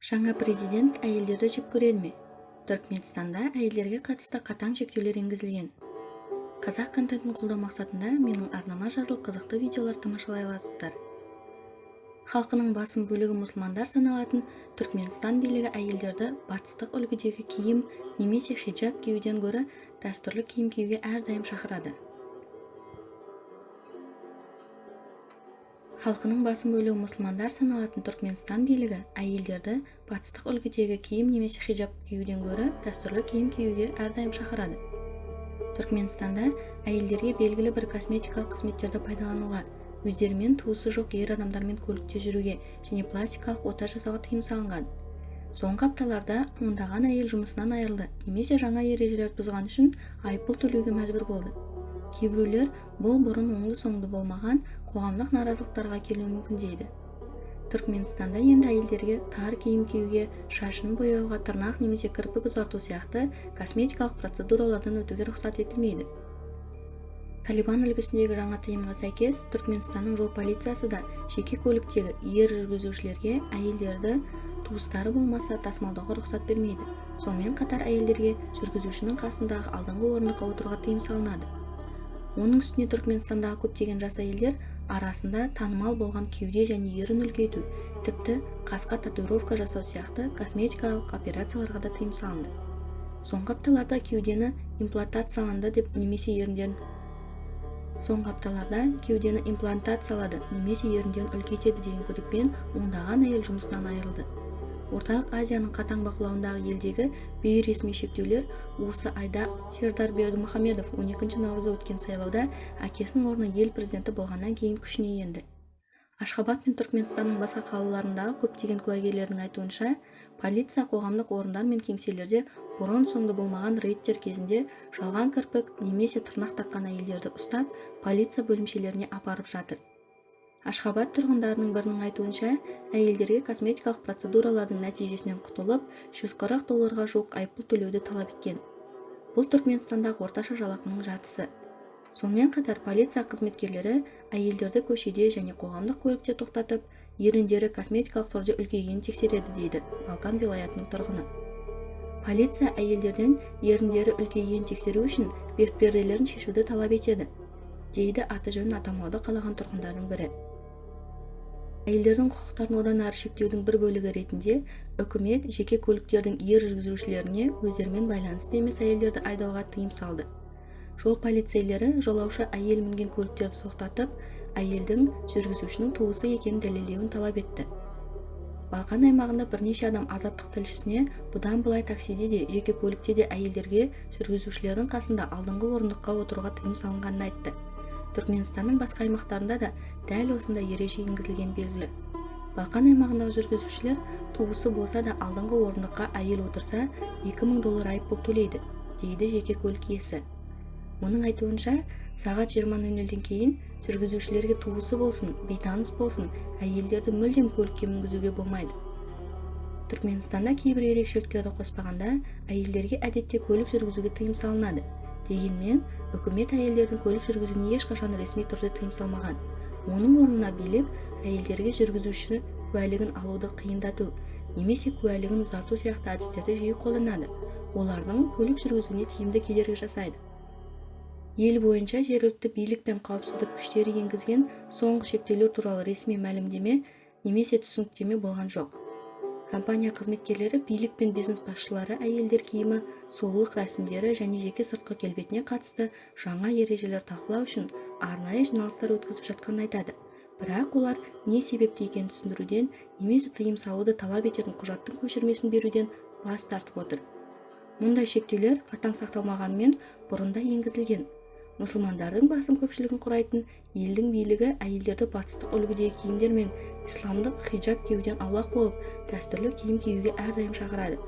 Жаңа президент әйелдерді жек көреді ме? Түркменстанда әйелдерге қатысты қатаң шектеулер енгізілген. Қазақ контентін қолдау мақсатында менің арнама жазылып қызықты видеолар тамашалай аласыздар. Халқының басым бөлігі мұсылмандар саналатын Түркменстан билігі әйелдерді батыстық үлгідегі киім немесе хиджаб киюден гөрі дәстүрлі киім киюге әрдайым шақырады. Халқының басым бөлігі мұсылмандар саналатын Түркменстан билігі әйелдерді батыстық үлгідегі киім немесе хиджаб киюден гөрі дәстүрлі киім киюге әрдайым шақырады. Түркменстанда әйелдерге белгілі бір косметикалық қызметтерді пайдалануға, өздерімен туысы жоқ ер адамдармен көлікте жүруге және пластикалық ота жасауға тыйым салынған. Соңғы апталарда ондаған әйел жұмысынан айырылды немесе жаңа ережелер бұзған үшін айыппұл төлеуге мәжбүр болды. Кейбіреулер бұл бұрын оңды-соңды болмаған қоғамдық наразылықтарға келуі мүмкін дейді. Түркменстанда енді әйелдерге тар киім киюге, шашын бояуға, тырнақ немесе кірпік ұзарту сияқты косметикалық процедуралардан өтуге рұқсат етілмейді. Талибан үлгісіндегі жаңа тыйымға сәйкес, Түркменстанның жол полициясы да жеке көліктегі ер жүргізушілерге әйелдерді туыстары болмаса тасымалдауға рұқсат бермейді. Сонымен қатар әйелдерге жүргізушінің қасындағы алдыңғы орындыққа отыруға тыйым салынады. Оның үстіне Түркменстандағы көптеген жас әйелдер арасында танымал болған кеуде және ерін үлкейту, тіпті қасқа татуировка жасау сияқты косметикалық операцияларға да тыйым салынды. Соңғы апталарда кеудені имплантацияланды немесе еріндерін үлкейтеді деген күдікпен ондаған әйел жұмысынан айырылды. Орталық Азияның қатаң бақылауындағы елдегі бейресми шектеулер осы айда Сердар Бердімұхамедов 12 наурызда өткен сайлауда әкесінің орнына ел президенті болғаннан кейін күшіне енді. Ашхабад пен Түркменстанның басқа қалаларындағы көптеген куәгерлердің айтуынша, полиция қоғамдық орындар мен кеңселерде бұрын-соңды болмаған рейдтер кезінде жалған кірпік немесе тырнақ таққан әйелдерді ұстап, полиция бөлімшелеріне апарып жатыр. Ашхабад тұрғындарының бірінің айтуынша, әйелдерге косметикалық процедуралардың нәтижесінен құтылып, $140 жуық айыппұл төлеуді талап еткен. Бұл Түркменстандағы орташа жалақының жартысы. Сонымен қатар полиция қызметкерлері әйелдерді көшеде және қоғамдық көлікте тоқтатып, еріндері косметикалық түрде үлкейгенін тексереді дейді Балқан вилаятының тұрғыны. Полиция әйелдерден еріндері үлкейгенін тексеру үшін бетперделерін шешуді талап етеді, дейді аты-жөнін атамауды қалаған тұрғындардың бірі. Әйелдердің құқықтарын одан ары шектеудің бір бөлігі ретінде үкімет жеке көліктердің ер жүргізушілеріне өздерімен байланысты емес әйелдерді айдауға тыйым салды. Жол полицейлері жолаушы әйел мінген көліктерді тоқтатып, әйелдің жүргізушінің туысы екенін дәлелдеуін талап етті. Балқан аймағында бірнеше адам Азаттық тілшісіне бұдан былай таксиде де, жеке көлікте де әйелдерге жүргізушілердің қасында алдыңғы орындыққа отыруға тыйым салынғанын айтты. Түркменстанның басқа аймақтарында да дәл осындай ереже енгізілген белгілі. Балқан аймағындағы жүргізушілер туысы болса да алдыңғы орындыққа әйел отырса $2000 айыппұл төлейді, дейді жеке көлік иесі. Оның айтуынша, сағат 20:00-ден кейін жүргізушілерге туысы болсын, бейтаныс болсын, әйелдерді мүлдем көлікке мінгізуге болмайды. Түркменстанда кейбір ерекшеліктерді қоспағанда, әйелдерге әдетте көлік жүргізуге тыйым салынады. Дегенмен, үкімет әйелдердің көлік жүргізуіне ешқашан ресми түрде тыйым салмаған. Оның орнына билік әйелдерге жүргізуші куәлігін алуды қиындату немесе куәлігін ұзарту сияқты әдістерді жиі қолданады. Олардың көлік жүргізуіне тиімді кедергі жасайды. Ел бойынша жергілікті билік пен қауіпсіздік күштері енгізген соңғы шектеулер туралы ресми мәлімдеме немесе түсініктеме болған жоқ. Компания қызметкерлері билік пен бизнес басшылары әйелдер киімі, сұлулық рәсімдері және жеке сыртқы келбетіне қатысты жаңа ережелер талқылау үшін арнайы жиналыстар өткізіп жатқанын айтады. Бірақ олар не себепті екенін түсіндіруден немесе тыйым салуды талап ететін құжаттың көшірмесін беруден бас тартып отыр. Мұндай шектеулер қатаң сақталмағанымен бұрында енгізілген. Мұсылмандардың басым көпшілігін құрайтын елдің билігі әйелдерді батыстық үлгідегі киімдер мен исламдық хиджаб киюден аулақ болып, дәстүрлі киім киюге әрдайым шақырады.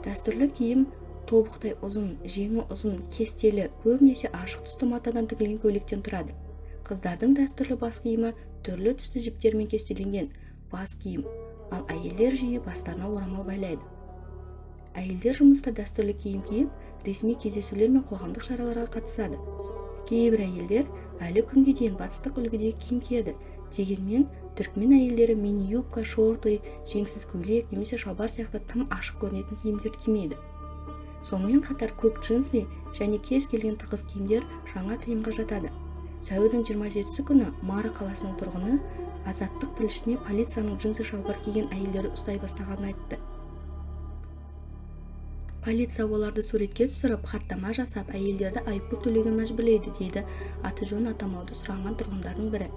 Дәстүрлі киім тобықтай ұзын, жеңі ұзын, кестелі, көбінесе ашық түсті матадан тігілген көйлектен тұрады. Қыздардың дәстүрлі бас киімі түрлі түсті жіптермен кестеленген бас киім, ал әйелдер жиі бастарына орамал байлайды. Әйелдер жұмыста дәстүрлі киім киіп, ресми кездесулер мен қоғамдық шараларға қатысады. Кейбір әйелдер әлі күнге дейін батыстық үлгідегі киім киеді, дегенмен түркмен әйелдері мини юбка, шорты, жеңсіз көйлек немесе шалбар сияқты тым ашық көрінетін киімдерді кимейді. Сонымен қатар көк джинсы және кез келген тығыз киімдер жаңа тыйымға жатады. Сәуірдің 27-сі күні Мара қаласының тұрғыны Азаттық тілшісіне полицияның джинсы шалбар киген әйелдерді ұстай бастағанын айтты. Полиция оларды суретке түсіріп, хаттама жасап, әйелдерді айыппұл төлеуге мәжбүрлейді, дейді аты-жөнін атамауды сұраған тұрғындардың бірі.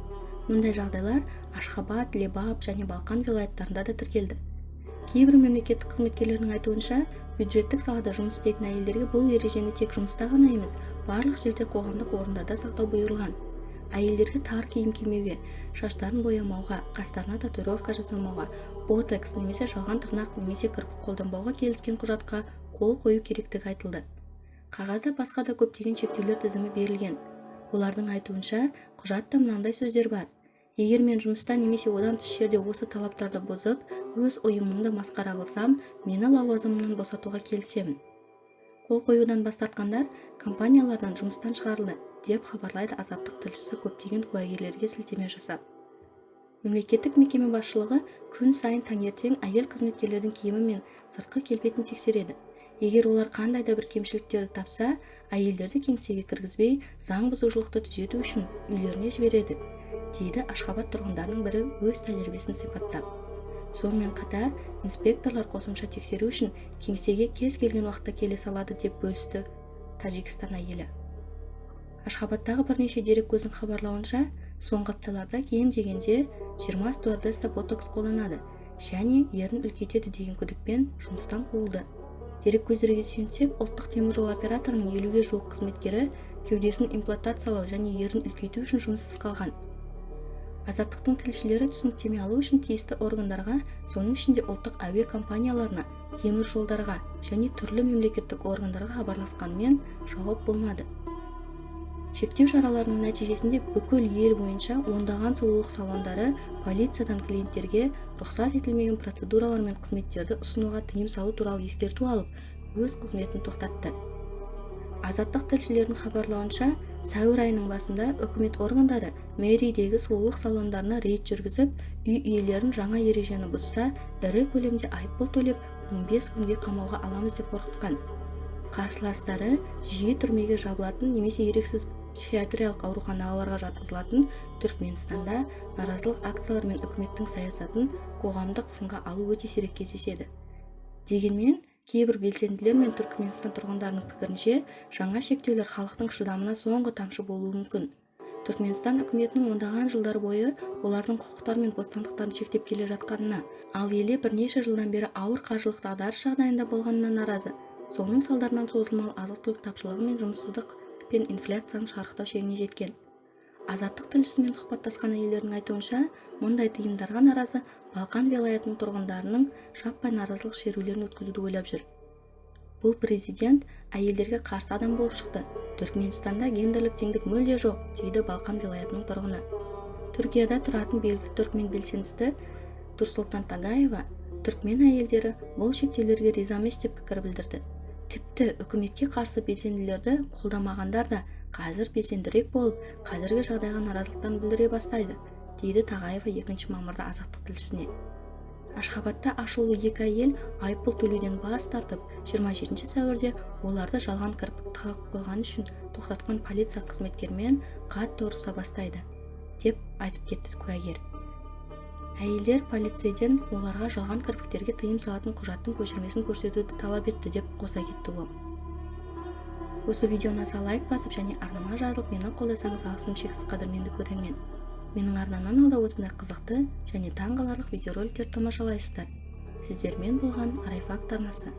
Мұндай жағдайлар Ашхабад, Лебаб және Балқан вилаяттарында да тіркелді. Кейбір мемлекеттік қызметкерлердің айтуынша, бюджеттік салада жұмыс істейтін әйелдерге бұл ережені тек жұмыста ғана емес, барлық жерде қоғамдық орындарда сақтау бұйырылған. Әйелдерге тар киім кимеуге, шаштарын боямауға, қастарына татуировка жасамауға, ботекс немесе жалған тырнақ немесе кірпік қолданбауға келіскен құжатқа қол қою керектігі айтылды. Қағазда басқа да көптеген шектеулер тізімі берілген. Олардың айтуынша, құжатта мынандай сөздер бар. Егер мен жұмыста немесе одан тыс жерде осы талаптарды бұзып, өз ұйымымды масқара қылсам, мені лауазымымнан босатуға келісемін. Қол қоюдан бас тартқандар компаниялардан жұмыстан шығарылды, деп хабарлайды Азаттық тілшісі көптеген куәгерлерге сілтеме жасап. Мемлекеттік мекеме басшылығы күн сайын таңертең әйел қызметкерлердің киімі мен сыртқы келбетін тексереді. Егер олар қандай да бір кемшіліктерді тапса, әйелдерді кеңсеге кіргізбей, заң бұзушылықты түзету үшін үйлеріне жібереді, дейді Ашхабад тұрғындарының бірі өз тәжірибесін сипаттап. Сонымен қатар, инспекторлар қосымша тексеру үшін кеңсеге кез келген уақытта келе салады, деп бөлісті Тәжікстан әйелі. Ашхабадтағы бірнеше дерек көздің хабарлауынша, соңғы апталарда кем дегенде 20 стюардесса ботокс қолданады және ерін үлкейтеді деген күдікпен жұмыстан қуылды. Дерек көздерге сүйенсек, ұлттық теміржол операторының 50-ге жуық қызметкері кеудесін имплантациялау және ерін үлкейту үшін жұмыссыз қалған. Азаттықтың тілшілері түсініктеме алу үшін тиісті органдарға, соның ішінде ұлттық әуе компанияларына, темір жолдарға және түрлі мемлекеттік органдарға хабарласқанымен жауап болмады. Шектеу шараларының нәтижесінде бүкіл ел бойынша ондаған сұлулық салондары полициядан клиенттерге рұқсат етілмеген процедуралар мен қызметтерді ұсынуға тыйым салу туралы ескерту алып, өз қызметін тоқтатты. Азаттық тілшілердің хабарлауынша, сәуір айының басында үкімет органдары мэридегі сұлулық салондарына рейд жүргізіп, үй иелерін жаңа ережені бұзса, ірі көлемде айыппұл төлеп, 15 күнге қамауға аламыз деп қорқытқан. Қарсыластары жиі түрмеге жабылатын немесе еріксіз психиатриялық ауруханаларға жатқызылатын Түркменстанда наразылық акциялар мен үкіметтің саясатын қоғамдық сынға алу өте сирек кездеседі. Дегенмен, кейбір белсенділер мен Түркменстан тұрғындарының пікірінше, жаңа шектеулер халықтың шыдамына соңғы тамшы болуы мүмкін. Түркменстан үкіметінің ондаған жылдар бойы олардың құқықтары мен бостандықтарын шектеп келе жатқанына, ал елде бірнеше жылдан бері ауыр қаржылық дағдарыс жағдайында болғанына наразы. Соның салдарынан созылмалы азық-түлік тапшылығы мен жұмыссыздық пен инфляцияның шарықтау шегіне жеткен. Азаттық тілшісімен сұхбаттасқан әйелдердің айтуынша, мұндай тыйымдарға наразы Балқан вилаятының тұрғындарының жаппай наразылық шерулерін өткізуді ойлап жүр. Бұл президент әйелдерге қарсы адам болып шықты. Түркменстанда гендерлік теңдік мүлде жоқ, дейді Балқан вилаятының тұрғыны. Түркияда тұратын белгілі түркмен белсендісі Турсултан Тагаева, түркмен әйелдері бұл шектеулерге риза емес деп пікір білдірді. Тіпті үкіметке қарсы белсенділерді қолдамағандар да қазір белсендірек болып, қазіргі жағдайға наразылықтан білдіре бастайды, дейді Тағаева 2 мамырда Азаттық тілшісіне. Ашхабадта ашулы екі әйел айыппұл төлеуден бас тартып, 27 сәуірде оларды жалған кірпік тағып қойған үшін тоқтатқан полиция қызметкерімен қатты ұрыса бастайды, деп айтып кетті куәгер. Әйелдер полицейден оларға жалған кірпіктерге тыйым салатын құжаттың көшірмесін көрсетуді талап етті, деп қоса кетті ол. Осы видеоны аса лайк басып және арнама жазылып, мені қолдасаңыз алғысым шексіз қадірменді көрермен. Менің арнамнан алда осындай қызықты және таңғаларлық видеороликтер тамашалайсыздар. Сіздермен болған Арайфакт арнасы.